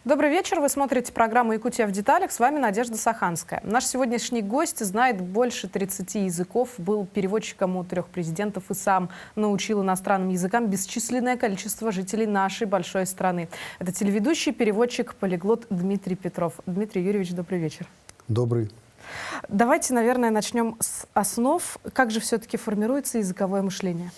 Добрый вечер. Вы смотрите программу «Якутия в деталях». С вами Надежда Саханская. Наш сегодняшний гость знает больше 30 языков, был переводчиком у 3 президентов и сам научил иностранным языкам бесчисленное количество жителей нашей большой страны. Это телеведущий, переводчик, полиглот Дмитрий Петров. Дмитрий Юрьевич, добрый вечер. Добрый. Давайте, наверное, начнем с основ. Как же все-таки формируется языковое мышление?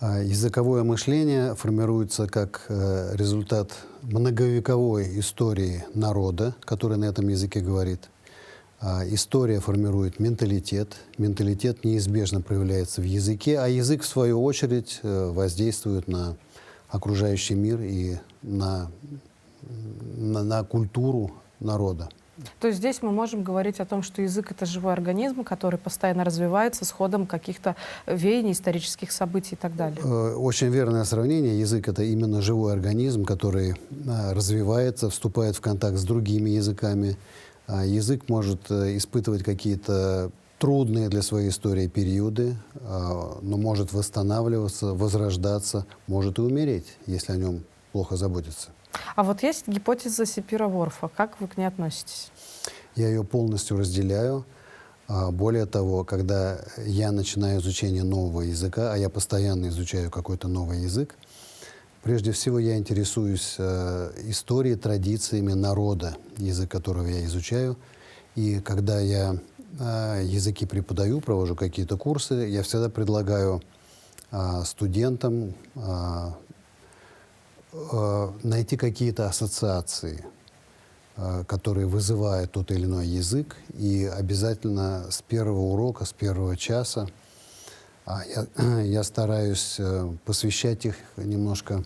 Языковое мышление формируется как результат многовековой истории народа, который на этом языке говорит. История формирует менталитет. Менталитет неизбежно проявляется в языке, а язык, в свою очередь, воздействует на окружающий мир и на культуру народа. То есть здесь мы можем говорить о том, что язык — это живой организм, который постоянно развивается с ходом каких-то веяний, исторических событий и так далее. Очень верное сравнение. Язык — это именно живой организм, который развивается, вступает в контакт с другими языками. Язык может испытывать какие-то трудные для своей истории периоды, но может восстанавливаться, возрождаться, может и умереть, если о нем плохо заботиться. А вот есть гипотеза Сапира-Ворфа. Как вы к ней относитесь? Я ее полностью разделяю. Более того, когда я начинаю изучение нового языка, а я постоянно изучаю какой-то новый язык, прежде всего я интересуюсь историей, традициями народа, язык которого я изучаю. И когда я языки преподаю, провожу какие-то курсы, я всегда предлагаю студентам найти какие-то ассоциации, которые вызывают тот или иной язык, и обязательно с первого урока, с первого часа я стараюсь посвящать их немножко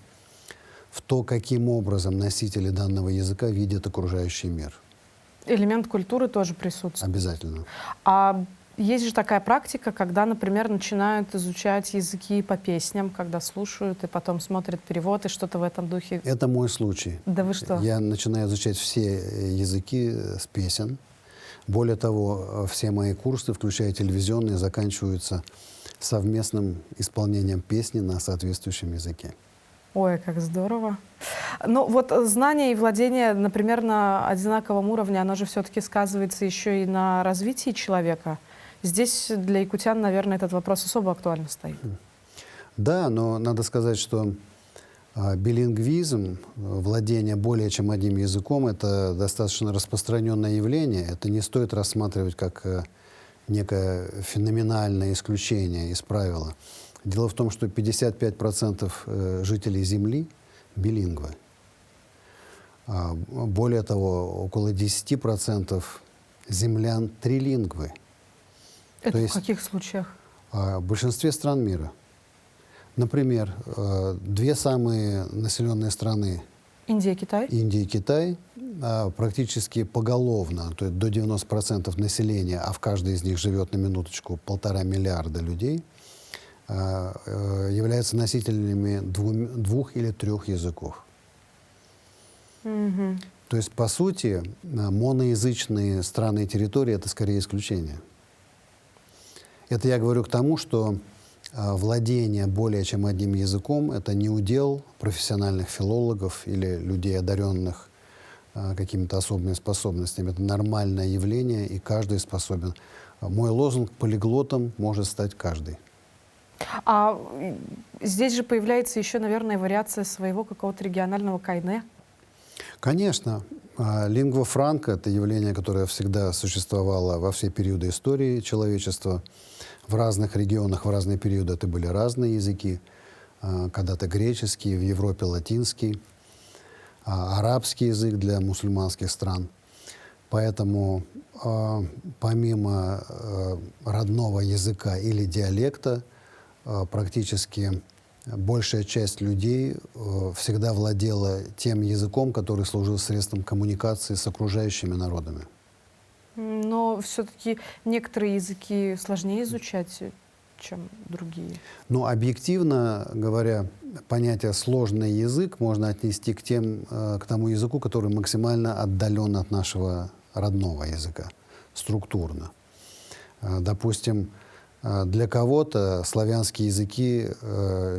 в то, каким образом носители данного языка видят окружающий мир. Элемент культуры тоже присутствует. Обязательно. А есть же такая практика, когда, например, начинают изучать языки по песням, когда слушают и потом смотрят перевод и что-то в этом духе. Это мой случай. Да вы что? Я начинаю изучать все языки с песен. Более того, все мои курсы, включая телевизионные, заканчиваются совместным исполнением песни на соответствующем языке. Ой, как здорово. Ну вот знание и владение, например, на одинаковом уровне, оно же все-таки сказывается еще и на развитии человека. Здесь для якутян, наверное, этот вопрос особо актуально стоит. Да, но надо сказать, что билингвизм, владение более чем одним языком, это достаточно распространенное явление. Это не стоит рассматривать как некое феноменальное исключение из правила. Дело в том, что 55% жителей Земли билингвы. Более того, около 10% землян трилингвы. Это в каких случаях? В большинстве стран мира. Например, 2 самые населенные страны Индия, Китай? Индия и Китай практически поголовно, то есть до 90% населения, а в каждой из них живет на минуточку 1,5 миллиарда людей, являются носителями 2 или 3 языков. Угу. То есть, по сути, моноязычные страны и территории — это скорее исключение. Это я говорю к тому, что владение более чем одним языком — это не удел профессиональных филологов или людей, одаренных какими-то особыми способностями. Это нормальное явление, и каждый способен. Мой лозунг: полиглотом может стать каждый. А здесь же появляется еще, наверное, вариация своего какого-то регионального кайне. Конечно. Лингва франка — это явление, которое всегда существовало во все периоды истории человечества. В разных регионах, в разные периоды это были разные языки. Когда-то греческий, в Европе латинский, арабский язык для мусульманских стран. Поэтому помимо родного языка или диалекта, практически большая часть людей всегда владела тем языком, который служил средством коммуникации с окружающими народами. Но все-таки некоторые языки сложнее изучать, чем другие. Но объективно говоря, понятие «сложный язык» можно отнести к тому языку, который максимально отдален от нашего родного языка, структурно. Допустим, для кого-то славянские языки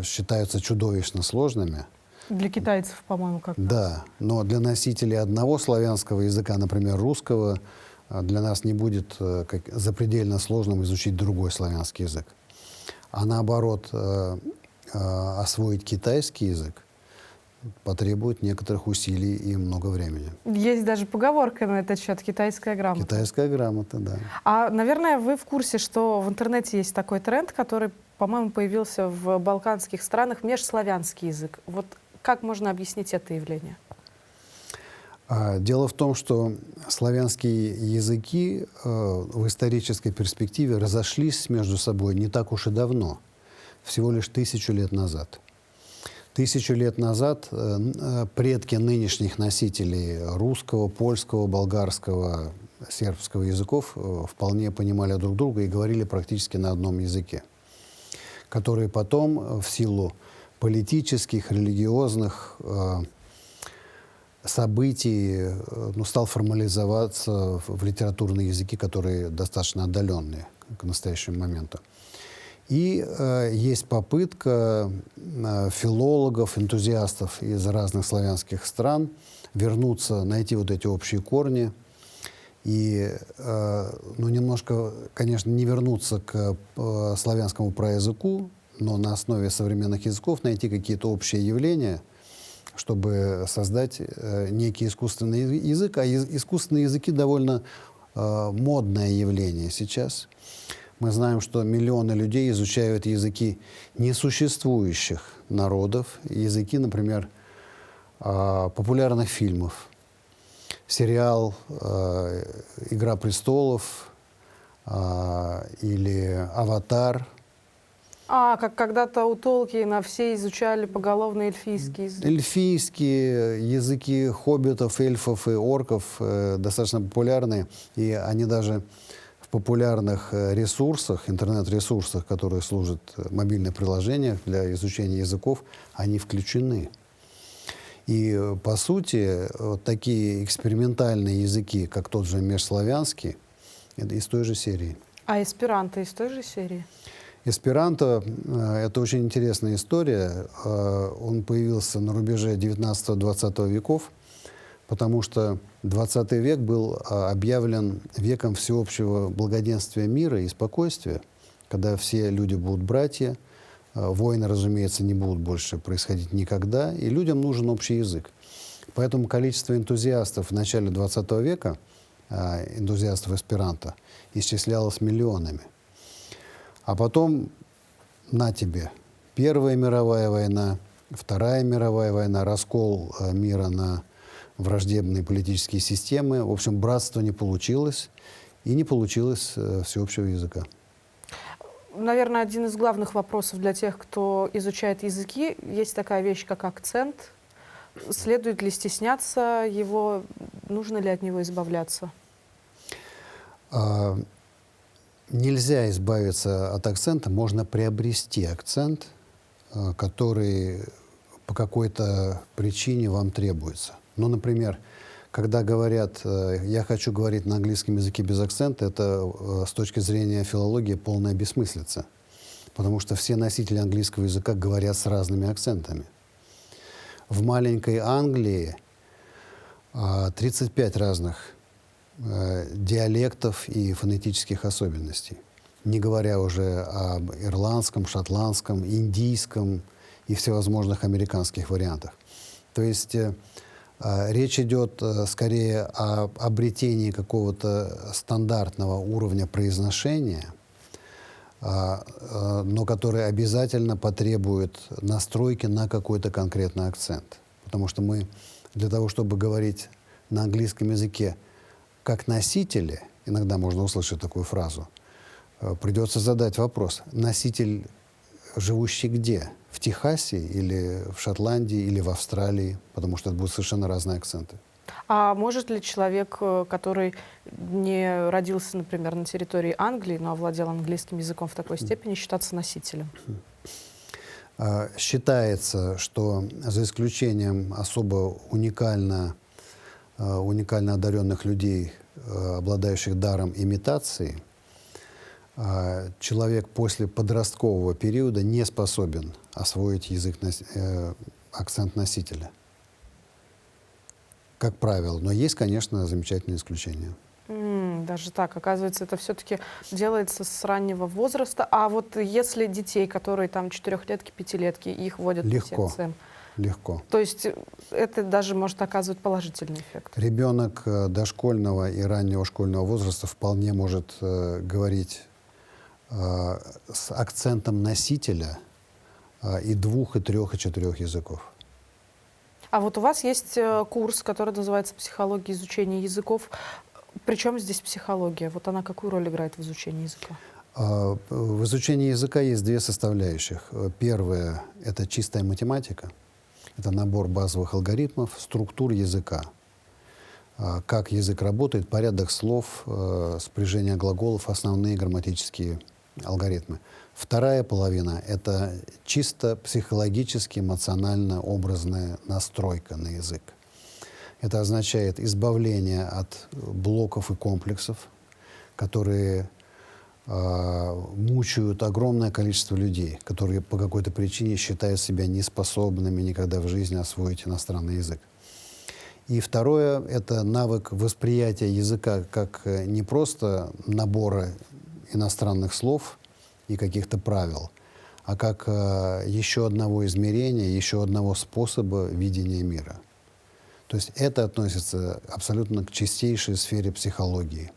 считаются чудовищно сложными, Для китайцев, по-моему, как. Да, но для носителей одного славянского языка, например, русского, для нас не будет запредельно сложным изучить другой славянский язык. А наоборот, освоить китайский язык потребует некоторых усилий и много времени. Есть даже поговорка на этот счет — китайская грамота. Китайская грамота, да. А, наверное, вы в курсе, что в интернете есть такой тренд, который, по-моему, появился в балканских странах — межславянский язык. Вот как можно объяснить это явление? Дело в том, что славянские языки в исторической перспективе разошлись между собой не так уж и давно, всего лишь 1000 лет назад. 1000 лет назад предки нынешних носителей русского, польского, болгарского, сербского языков вполне понимали друг друга и говорили практически на одном языке, который потом в силу политических, религиозных событий стал формализоваться в литературные языки, которые достаточно отдаленные к настоящему моменту. И есть попытка филологов, энтузиастов из разных славянских стран вернуться, найти вот эти общие корни и, немножко, конечно, не вернуться к славянскому праязыку, но на основе современных языков найти какие-то общие явления, чтобы создать некий искусственный язык. А искусственные языки довольно модное явление сейчас. Мы знаем, что миллионы людей изучают языки несуществующих народов, языки, например, популярных фильмов. Сериал «Игра престолов» или «Аватар». Как когда-то у Толкиена все изучали поголовно эльфийский язык. Эльфийские языки хоббитов, эльфов и орков достаточно популярны, и они даже в популярных ресурсах, интернет-ресурсах, которые служат мобильных приложениях для изучения языков, они включены. И, по сути, вот такие экспериментальные языки, как тот же межславянский, это из той же серии. А эсперанто из той же серии? Эсперанто — это очень интересная история. Он появился на рубеже 19-20 веков, потому что 20 век был объявлен веком всеобщего благоденствия мира и спокойствия, когда все люди будут братья, войны, разумеется, не будут больше происходить никогда, и людям нужен общий язык. Поэтому количество энтузиастов в начале 20 века, энтузиастов эсперанто, исчислялось миллионами. А потом, на тебе, Первая мировая война, Вторая мировая война, раскол мира на враждебные политические системы. В общем, братство не получилось, и не получилось всеобщего языка. Наверное, один из главных вопросов для тех, кто изучает языки, есть такая вещь, как акцент. Следует ли стесняться его, нужно ли от него избавляться? Нельзя избавиться от акцента, можно приобрести акцент, который по какой-то причине вам требуется. Ну, например, когда говорят, я хочу говорить на английском языке без акцента, это с точки зрения филологии полная бессмыслица, потому что все носители английского языка говорят с разными акцентами. В маленькой Англии 35 разных диалектов и фонетических особенностей, не говоря уже об ирландском, шотландском, индийском и всевозможных американских вариантах. То есть речь идет скорее о обретении какого-то стандартного уровня произношения, но который обязательно потребует настройки на какой-то конкретный акцент. Потому что мы для того, чтобы говорить на английском языке как носители, иногда можно услышать такую фразу, придется задать вопрос: носитель, живущий где? В Техасе или в Шотландии или в Австралии? Потому что это будут совершенно разные акценты. А может ли человек, который не родился, например, на территории Англии, но овладел английским языком в такой степени, считаться носителем? Считается, что за исключением особо уникально одаренных людей, обладающих даром имитации, человек после подросткового периода не способен освоить язык акцент носителя. Как правило. Но есть, конечно, замечательные исключения. Даже так, оказывается, это все-таки делается с раннего возраста. А вот если детей, которые там 4-летки, 5-летки, их вводят по Легко. секциям, Легко. то есть это даже может оказывать положительный эффект. Ребенок дошкольного и раннего школьного возраста вполне может говорить с акцентом носителя и 2, и 3, и 4 языков. А вот у вас есть курс, который называется «Психология изучения языков». Причем здесь психология? Вот она какую роль играет в изучении языка? В изучении языка есть 2 составляющих. Первая — это чистая математика. Это набор базовых алгоритмов, структур языка. Как язык работает, порядок слов, спряжение глаголов, основные грамматические алгоритмы. Вторая половина — это чисто психологически, эмоционально-образная настройка на язык. Это означает избавление от блоков и комплексов, которые мучают огромное количество людей, которые по какой-то причине считают себя неспособными никогда в жизни освоить иностранный язык. И второе — это навык восприятия языка как не просто набора иностранных слов и каких-то правил, а как еще одного измерения, еще одного способа видения мира. То есть это относится абсолютно к чистейшей сфере психологии.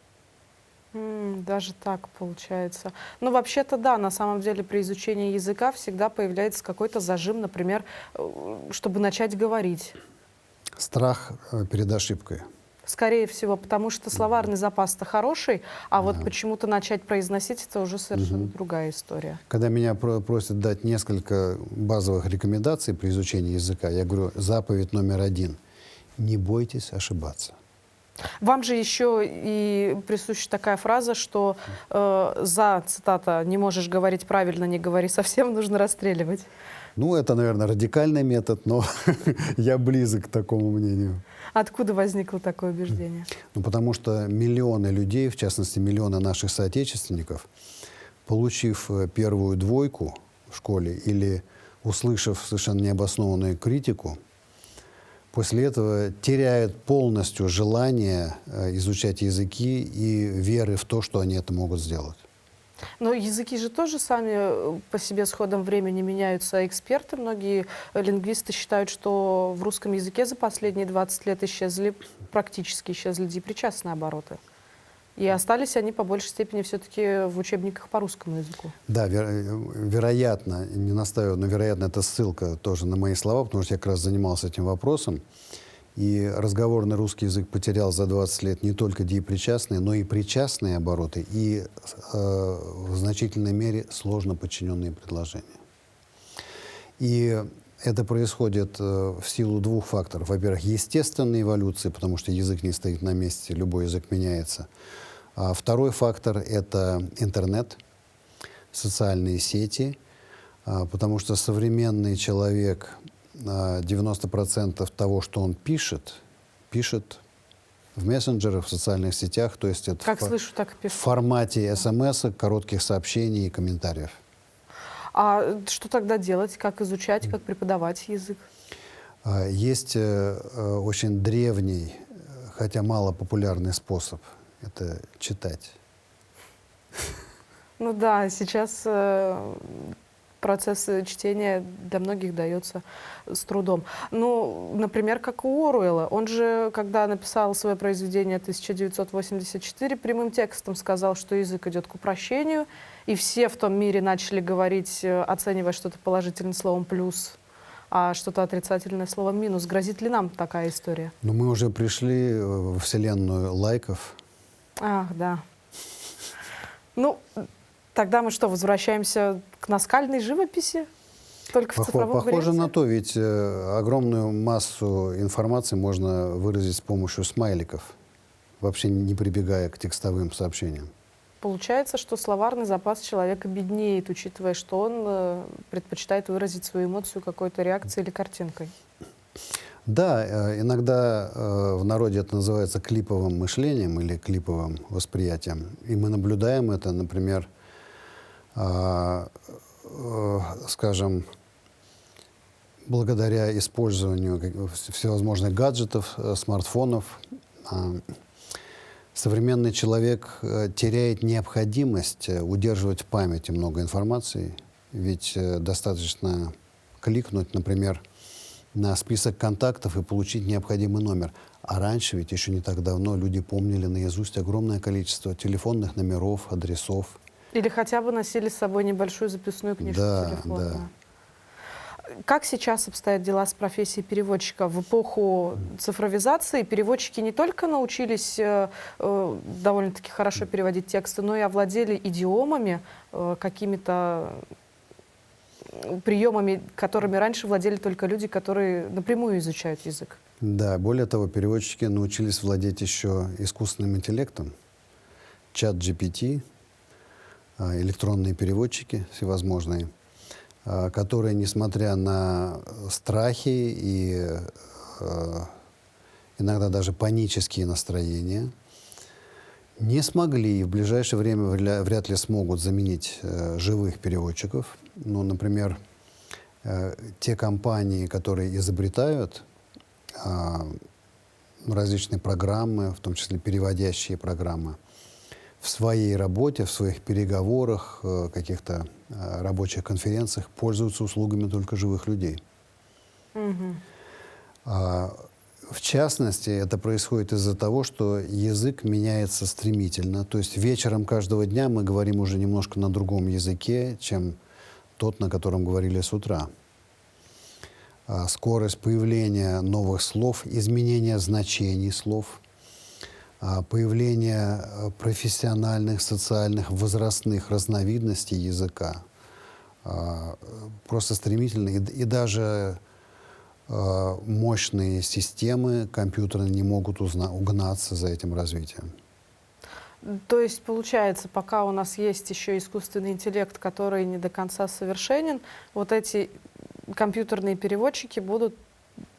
Даже так получается. Ну, вообще-то, да, на самом деле при изучении языка всегда появляется какой-то зажим, например, чтобы начать говорить. Страх перед ошибкой. Скорее всего, потому что словарный запас-то хороший, а вот почему-то начать произносить — это уже совершенно другая история. Когда меня просят дать несколько базовых рекомендаций при изучении языка, я говорю, заповедь номер 1 — не бойтесь ошибаться. Вам же еще и присуща такая фраза, что за, цитата, «не можешь говорить правильно, не говори совсем», нужно расстреливать. Ну, это, наверное, радикальный метод, но я близок к такому мнению. Откуда возникло такое убеждение? Ну, потому что миллионы людей, в частности, миллионы наших соотечественников, получив первую 2 в школе или услышав совершенно необоснованную критику, после этого теряют полностью желание изучать языки и веры в то, что они это могут сделать. Но языки же тоже сами по себе с ходом времени меняются. Эксперты, многие лингвисты считают, что в русском языке за последние 20 лет практически исчезли депричастные обороты. И остались они по большей степени все-таки в учебниках по русскому языку. Да, вероятно, не настаиваю, но, вероятно, это ссылка тоже на мои слова, потому что я как раз занимался этим вопросом. И разговорный русский язык потерял за 20 лет не только депричастные, но и причастные обороты, и в значительной мере сложно подчиненные предложения. И это происходит в силу 2 факторов. Во-первых, естественной эволюции, потому что язык не стоит на месте, любой язык меняется. А второй фактор — это интернет, социальные сети, потому что современный человек 90% того, что он пишет в мессенджерах, в социальных сетях, то есть это Как слышу, так и в пишу. формате смс, коротких сообщений и комментариев. А что тогда делать? Как изучать, как преподавать язык? Есть очень древний, хотя мало популярный способ — это читать. Ну да, сейчас процесс чтения для многих дается с трудом. Ну, например, как у Оруэлла. Он же, когда написал свое произведение 1984, прямым текстом сказал, что язык идет к упрощению, и все в том мире начали говорить, оценивая что-то положительным словом «плюс», а что-то отрицательное словом «минус». Грозит ли нам такая история? Но мы уже пришли во вселенную лайков. Ах, да. Ну, тогда мы что, возвращаемся к наскальной живописи? Только в цифровом Похоже варианте? на то, ведь огромную массу информации можно выразить с помощью смайликов, вообще не прибегая к текстовым сообщениям. Получается, что словарный запас человека беднеет, учитывая, что он предпочитает выразить свою эмоцию какой-то реакцией или картинкой. Да, иногда в народе это называется клиповым мышлением или клиповым восприятием. И мы наблюдаем это, например, скажем, благодаря использованию всевозможных гаджетов, смартфонов, современный человек теряет необходимость удерживать в памяти много информации, ведь достаточно кликнуть, например, на список контактов и получить необходимый номер. А раньше, ведь еще не так давно, люди помнили наизусть огромное количество телефонных номеров, адресов. Или хотя бы носили с собой небольшую записную книжку телефонную. Да. Как сейчас обстоят дела с профессией переводчика? В эпоху цифровизации переводчики не только научились довольно-таки хорошо переводить тексты, но и овладели идиомами, какими-то приемами, которыми раньше владели только люди, которые напрямую изучают язык. Да, более того, переводчики научились владеть еще искусственным интеллектом. Чат GPT, электронные переводчики всевозможные, которые, несмотря на страхи и иногда даже панические настроения, не смогли и в ближайшее время вряд ли смогут заменить живых переводчиков. Ну, например, те компании, которые изобретают различные программы, в том числе переводящие программы, в своей работе, в своих переговорах, каких-то рабочих конференциях пользуются услугами только живых людей. В частности, это происходит из-за того, что язык меняется стремительно. То есть вечером каждого дня мы говорим уже немножко на другом языке, чем тот, на котором говорили с утра. Скорость появления новых слов, изменение значений слов, появление профессиональных, социальных, возрастных разновидностей языка просто стремительно. И даже мощные системы компьютерные не могут угнаться за этим развитием. То есть, получается, пока у нас есть еще искусственный интеллект, который не до конца совершенен, вот эти компьютерные переводчики будут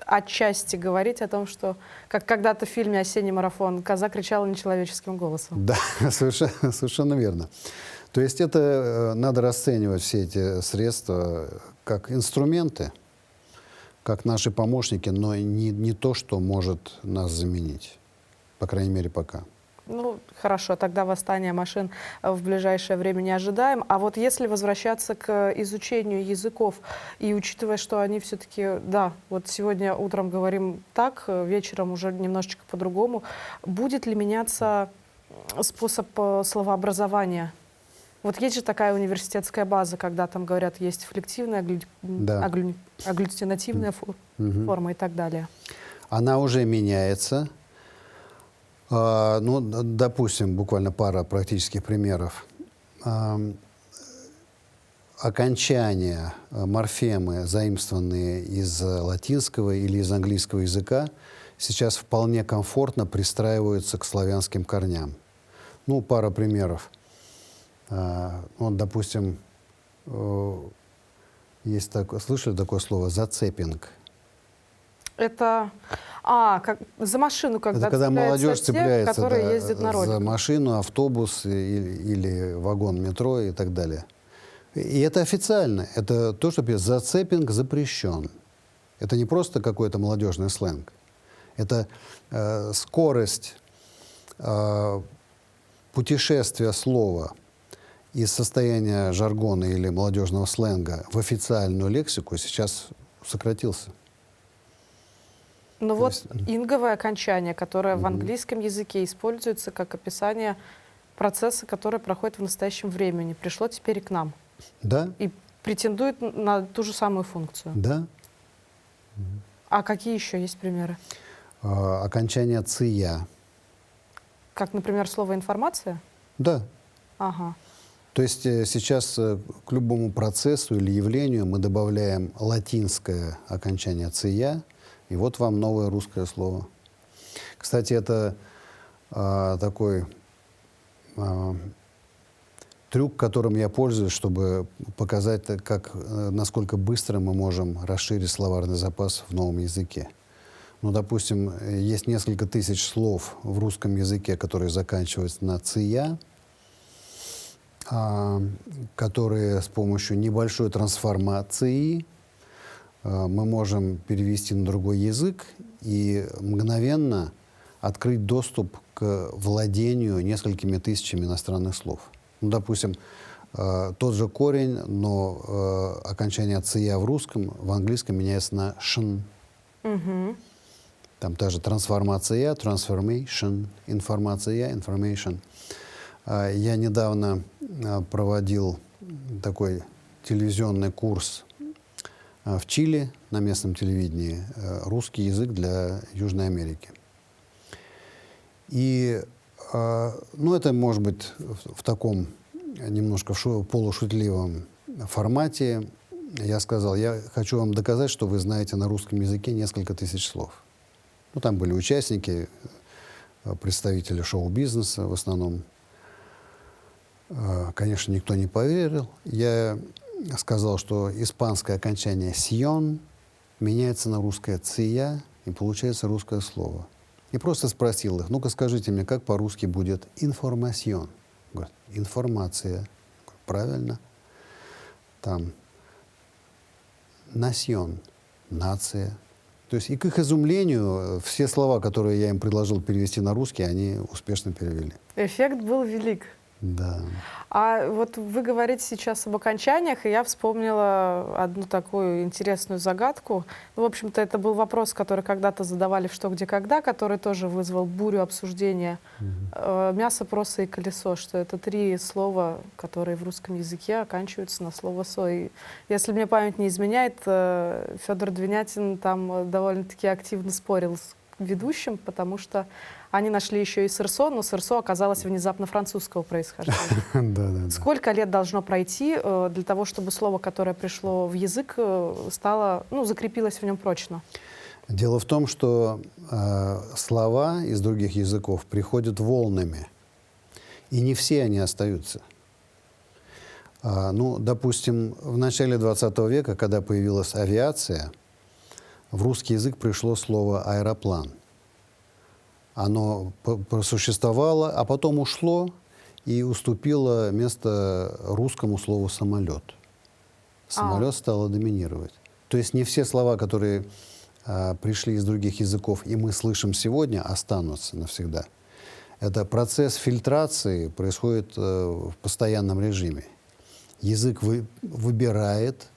отчасти говорить о том, что, как когда-то в фильме «Осенний марафон», коза кричала нечеловеческим голосом. Да, совершенно верно. То есть это надо расценивать все эти средства как инструменты, как наши помощники, но не то, что может нас заменить. По крайней мере, пока. Ну, хорошо, тогда восстание машин в ближайшее время не ожидаем. А вот если возвращаться к изучению языков, и учитывая, что они все-таки, да, вот сегодня утром говорим так, вечером уже немножечко по-другому, будет ли меняться способ словообразования? Вот есть же такая университетская база, когда там говорят, есть флективная, агглютинативная форма и так далее. Она уже меняется. Ну, допустим, буквально пара практических примеров. Окончания, морфемы, заимствованные из латинского или из английского языка, сейчас вполне комфортно пристраиваются к славянским корням. Ну, пара примеров. Вот, допустим, есть слышали такое слово «зацепинг»? Это как за машину, когда молодежь цепляется которые ездят на роликах. за машину, автобус или вагон метро и так далее. И это официально. Это то, что зацепинг запрещен. Это не просто какой-то молодежный сленг. Это скорость путешествия слова из состояния жаргона или молодежного сленга в официальную лексику сейчас сократился. Ну вот инговое окончание, которое в английском языке используется как описание процесса, который проходит в настоящем времени, пришло теперь и к нам. Да. И претендует на ту же самую функцию. Да. А какие еще есть примеры? Окончание «ция». Как, например, слово «информация»? Да. Ага. То есть сейчас к любому процессу или явлению мы добавляем латинское окончание «ция», и вот вам новое русское слово. Кстати, это такой трюк, которым я пользуюсь, чтобы показать, насколько быстро мы можем расширить словарный запас в новом языке. Ну, допустим, есть несколько тысяч слов в русском языке, которые заканчиваются на «ция», которые с помощью небольшой трансформации мы можем перевести на другой язык и мгновенно открыть доступ к владению несколькими тысячами иностранных слов. Ну, допустим, тот же корень, но окончание «ция» в русском, в английском меняется на «шн». Там та же трансформация, transformation, информация, information. Я недавно проводил такой телевизионный курс в Чили на местном телевидении «Русский язык для Южной Америки». И, ну, это может быть в таком немножко полушутливом формате. Я сказал, я хочу вам доказать, что вы знаете на русском языке несколько тысяч слов. Ну, там были участники, представители шоу-бизнеса в основном. Конечно, никто не поверил. Я сказал, что испанское окончание «сьон» меняется на русское «ция», и получается русское слово. И просто спросил их, ну-ка скажите мне, как по-русски будет «информасьон»? Говорят, информация. Правильно. Там «насьон», нация. То есть и к их изумлению все слова, которые я им предложил перевести на русский, они успешно перевели. Эффект был велик. Да. А вот вы говорите сейчас об окончаниях, и я вспомнила одну такую интересную загадку. Ну, в общем-то, это был вопрос, который когда-то задавали в «Что, где, когда», который тоже вызвал бурю обсуждения. Мясо, проса и колесо, что это 3 слова, которые в русском языке оканчиваются на слово «со». И если мне память не изменяет, Федор Двинятин там довольно-таки активно спорил с ведущим, потому что они нашли еще и сырсо, но сырсо оказалось внезапно французского происхождения. Сколько лет должно пройти для того, чтобы слово, которое пришло в язык, стало, ну, закрепилось в нем прочно? Дело в том, что слова из других языков приходят волнами, и не все они остаются. Ну, допустим, в начале 20 века, когда появилась авиация, в русский язык пришло слово «аэроплан». Оно просуществовало, а потом ушло и уступило место русскому слову «самолет». Самолет стало доминировать. То есть не все слова, которые пришли из других языков, и мы слышим сегодня, останутся навсегда. Это процесс фильтрации происходит в постоянном режиме. Язык выбирает,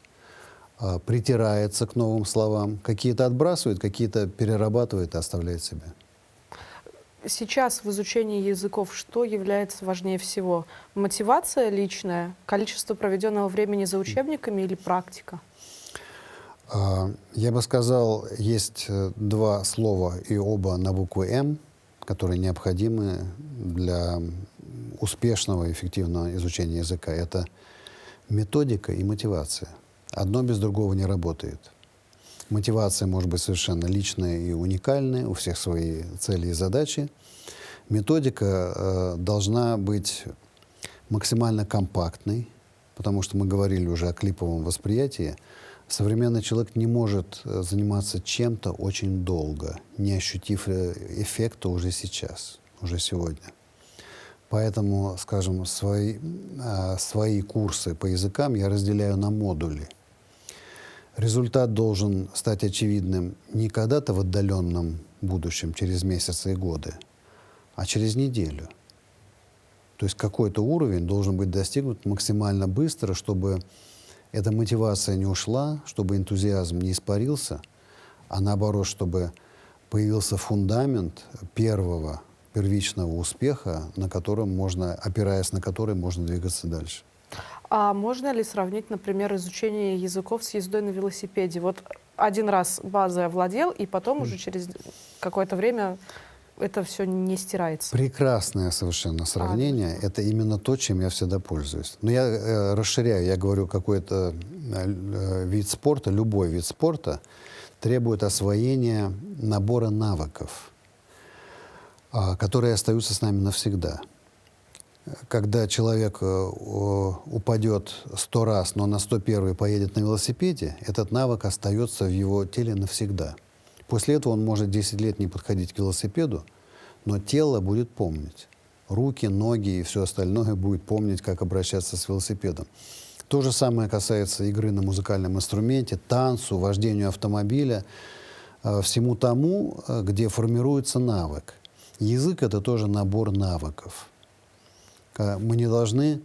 притирается к новым словам, какие-то отбрасывает, какие-то перерабатывает и оставляет себе. Сейчас в изучении языков что является важнее всего? Мотивация личная, количество проведенного времени за учебниками или практика? Я бы сказал, есть 2 слова, и оба на букву «М», которые необходимы для успешного, эффективного изучения языка. Это методика и мотивация. Одно без другого не работает. Мотивация может быть совершенно личная и уникальная, у всех свои цели и задачи. Методика должна быть максимально компактной, потому что мы говорили уже о клиповом восприятии. Современный человек не может заниматься чем-то очень долго, не ощутив эффекта уже сейчас, уже сегодня. Поэтому, скажем, свои курсы по языкам я разделяю на модули. Результат должен стать очевидным не когда-то в отдаленном будущем, через месяцы и годы, а через неделю. То есть какой-то уровень должен быть достигнут максимально быстро, чтобы эта мотивация не ушла, чтобы энтузиазм не испарился, а наоборот, чтобы появился фундамент первичного успеха, на котором можно, опираясь на который можно двигаться дальше. А можно ли сравнить, например, изучение языков с ездой на велосипеде? Вот один раз базой овладел, и потом уже через какое-то время это все не стирается. Прекрасное совершенно сравнение. Это именно то, чем я всегда пользуюсь. Но я расширяю, я говорю, какой-то вид спорта, любой вид спорта требует освоения набора навыков, которые остаются с нами навсегда. Когда человек упадет 100 раз, но на 101-й поедет на велосипеде, этот навык остается в его теле навсегда. После этого он может 10 лет не подходить к велосипеду, но тело будет помнить. Руки, ноги и все остальное будет помнить, как обращаться с велосипедом. То же самое касается игры на музыкальном инструменте, танцу, вождению автомобиля, всему тому, где формируется навык. Язык — это тоже набор навыков. Мы не должны,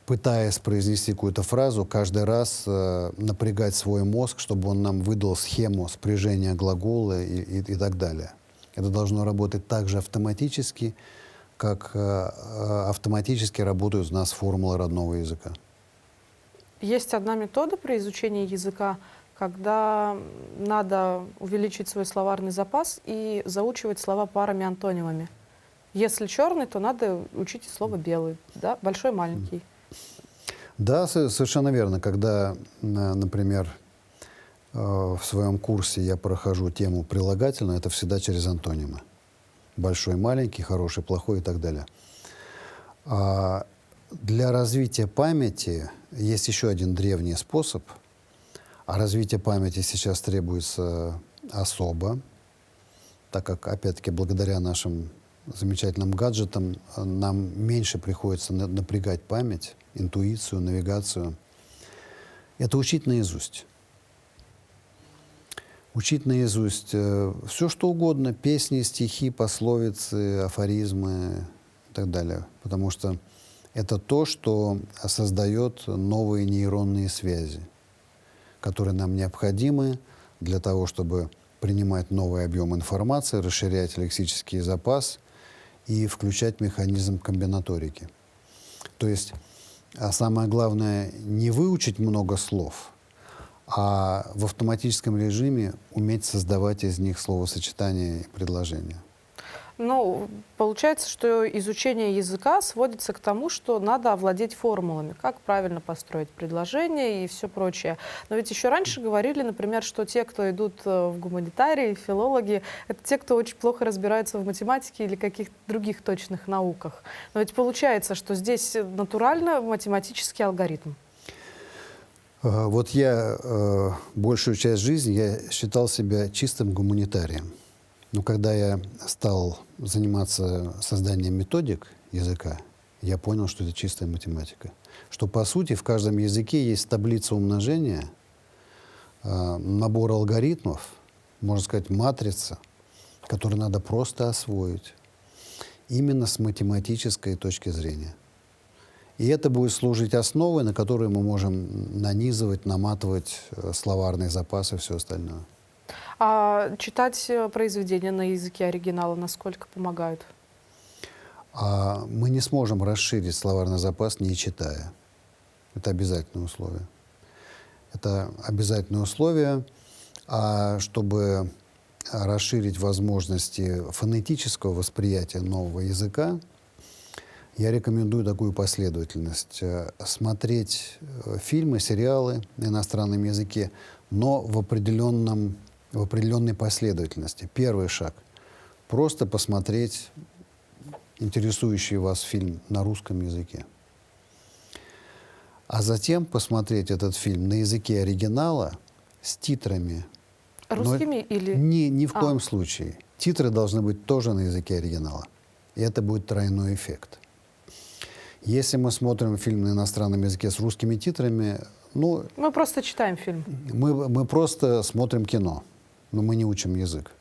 пытаясь произнести какую-то фразу, каждый раз напрягать свой мозг, чтобы он нам выдал схему спряжения глагола и так далее. Это должно работать так же автоматически, как автоматически работают у нас формулы родного языка. Есть одна метода при изучении языка, когда надо увеличить свой словарный запас и заучивать слова парами-антонимами. Если черный, то надо учить слово белый, да? Большой, маленький. Да, совершенно верно. Когда, например, в своем курсе я прохожу тему прилагательного, это всегда через антонимы. Большой, маленький, хороший, плохой и так далее. А для развития памяти есть еще один древний способ. А развитие памяти сейчас требуется особо, так как, опять-таки, благодаря нашим замечательным гаджетам нам меньше приходится напрягать память, интуицию, навигацию. Это учить наизусть. Учить наизусть все, что угодно, песни, стихи, пословицы, афоризмы и так далее. Потому что это то, что создает новые нейронные связи, которые нам необходимы для того, чтобы принимать новый объем информации, расширять лексический запас и включать механизм комбинаторики. То есть, самое главное, не выучить много слов, а в автоматическом режиме уметь создавать из них словосочетания и предложения. Ну, получается, что изучение языка сводится к тому, что надо овладеть формулами, как правильно построить предложение и все прочее. Но ведь еще раньше говорили, например, что те, кто идут в гуманитарии, филологи, это те, кто очень плохо разбираются в математике или каких-то других точных науках. Но ведь получается, что здесь натурально математический алгоритм. Вот я большую часть жизни я считал себя чистым гуманитарием. Но когда я стал заниматься созданием методик языка, я понял, что это чистая математика. Что, по сути, в каждом языке есть таблица умножения, набор алгоритмов, можно сказать, матрица, которую надо просто освоить именно с математической точки зрения. И это будет служить основой, на которую мы можем нанизывать, наматывать словарный запас и все остальное. А читать произведения на языке оригинала насколько помогают? Мы не сможем расширить словарный запас, не читая. Это обязательное условие. Это обязательное условие. А чтобы расширить возможности фонетического восприятия нового языка, я рекомендую такую последовательность. Смотреть фильмы, сериалы на иностранном языке, но в определенной последовательности. Первый шаг — просто посмотреть интересующий вас фильм на русском языке. А затем посмотреть этот фильм на языке оригинала с титрами. Русскими или... Ни в коем случае. Титры должны быть тоже на языке оригинала. И это будет тройной эффект. Если мы смотрим фильм на иностранном языке с русскими титрами, ну... Мы просто читаем фильм. Мы просто смотрим кино, но мы не учим язык.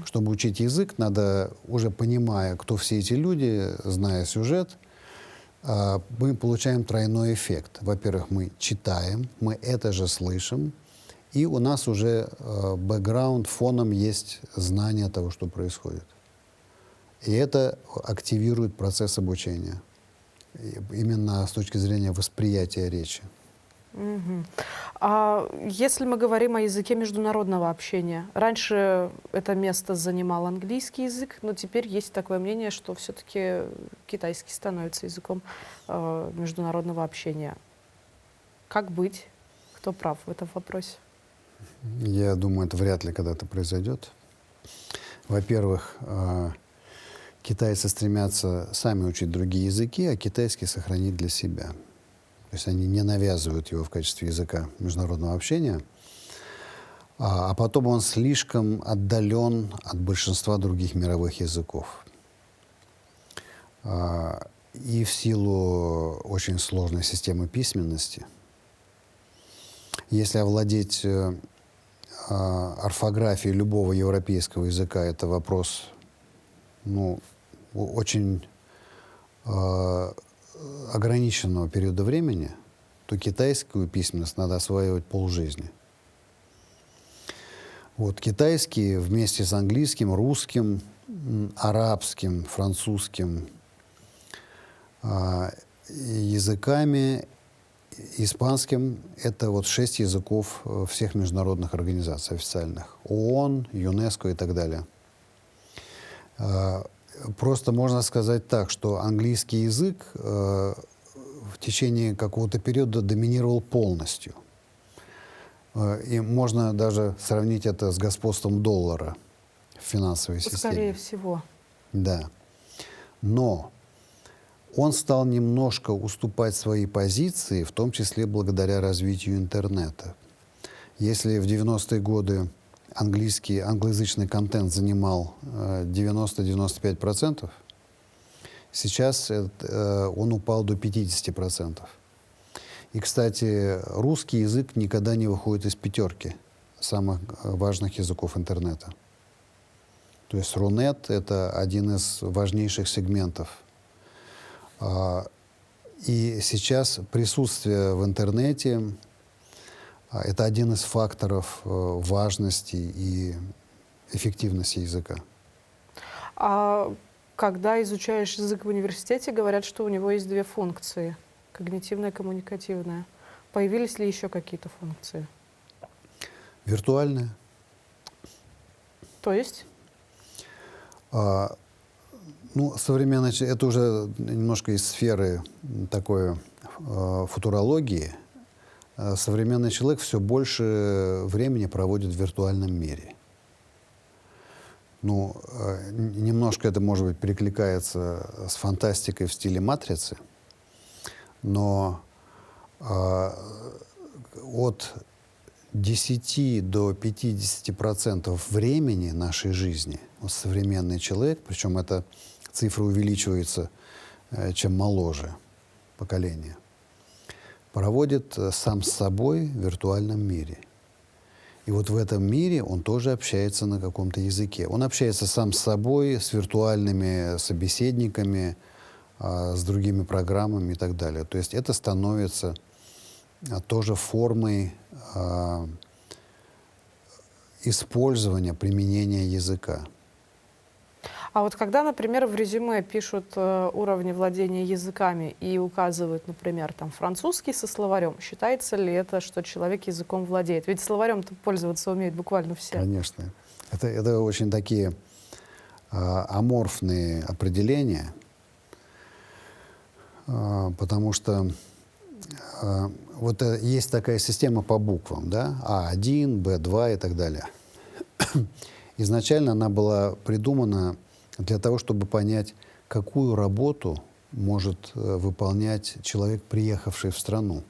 Чтобы учить язык, надо, уже понимая, кто все эти люди, зная сюжет, мы получаем тройной эффект. Во-первых, мы читаем, мы это же слышим, и у нас уже бэкграунд, фоном есть знание того, что происходит. И это активирует процесс обучения. Именно с точки зрения восприятия речи. А если мы говорим о языке международного общения, раньше это место занимал английский язык, но теперь есть такое мнение, что все-таки китайский становится языком международного общения. Как быть? Кто прав в этом вопросе? Я думаю, это вряд ли когда-то произойдет. Во-первых, китайцы стремятся сами учить другие языки, а китайский сохранить для себя. То есть они не навязывают его в качестве языка международного общения, а потом он слишком отдален от большинства других мировых языков. и в силу очень сложной системы письменности. Если овладеть орфографией любого европейского языка, это вопрос, ну, очень ограниченного периода времени, то китайскую письменность надо осваивать полжизни. Вот китайский вместе с английским, русским, арабским, французским языками, испанским — это вот 6 языков всех международных организаций официальных. ООН, ЮНЕСКО и так далее. Просто можно сказать так, что английский язык в течение какого-то периода доминировал полностью. И можно даже сравнить это с господством доллара в финансовой системе. Скорее всего. Да. Но он стал немножко уступать свои позиции, в том числе благодаря развитию интернета. Если в 90-е годы англоязычный контент занимал 90-95%, сейчас он упал до 50%. И, кстати, русский язык никогда не выходит из 5 самых важных языков интернета. То есть Рунет — это один из важнейших сегментов. И сейчас присутствие в интернете — это один из факторов важности и эффективности языка. А когда изучаешь язык в университете, говорят, что у него есть 2 функции — когнитивная и коммуникативная. Появились ли еще какие-то функции? Виртуальное. То есть? Ну, современное, это уже немножко из сферы такой футурологии. Современный человек все больше времени проводит в виртуальном мире. Ну, немножко это, может быть, перекликается с фантастикой в стиле «Матрицы», но от 10 до 50% времени нашей жизни вот современный человек, причем эта цифра увеличивается, чем моложе поколение, проводит сам с собой в виртуальном мире. И вот в этом мире он тоже общается на каком-то языке. Он общается сам с собой, с виртуальными собеседниками, с другими программами и так далее. То есть это становится тоже формой использования, применения языка. А вот когда, например, в резюме пишут уровни владения языками и указывают, например, там, французский со словарем, считается ли это, что человек языком владеет? Ведь словарем-то пользоваться умеют буквально все. Конечно. Это очень такие аморфные определения, потому что вот есть такая система по буквам, да, А1, Б2 и так далее. Изначально она была придумана для того, чтобы понять, какую работу может выполнять человек, приехавший в страну.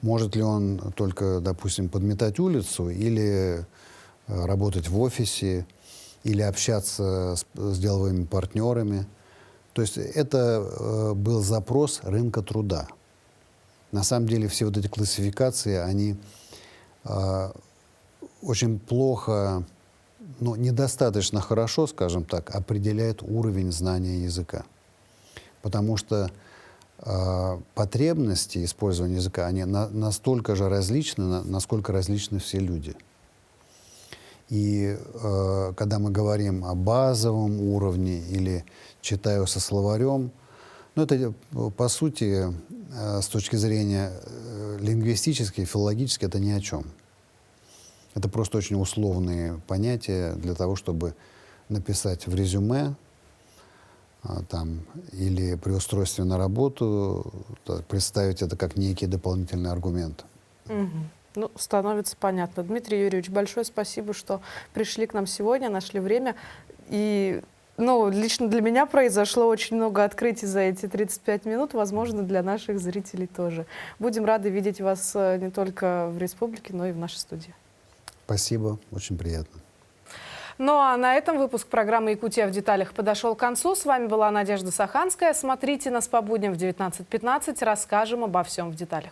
Может ли он только, допустим, подметать улицу, или работать в офисе, или общаться с деловыми партнерами. То есть это был запрос рынка труда. На самом деле все вот эти классификации, они очень плохо, ну, недостаточно хорошо, скажем так, определяют уровень знания языка. Потому что потребности использования языка, они настолько же различны, насколько различны все люди. И когда мы говорим о базовом уровне или читаю со словарем, ну, это, по сути, с точки зрения лингвистической, филологической, это ни о чем. Это просто очень условные понятия для того, чтобы написать в резюме там, или при устройстве на работу, представить это как некий дополнительный аргумент. Угу. Ну, становится понятно. Дмитрий Юрьевич, большое спасибо, что пришли к нам сегодня, нашли время. И, ну, лично для меня произошло очень много открытий за эти 35 минут, возможно, для наших зрителей тоже. Будем рады видеть вас не только в республике, но и в нашей студии. Спасибо, очень приятно. Ну а на этом выпуск программы «Якутия в деталях» подошел к концу. С вами была Надежда Саханская. Смотрите нас по будням в 19:15. Расскажем обо всем в деталях.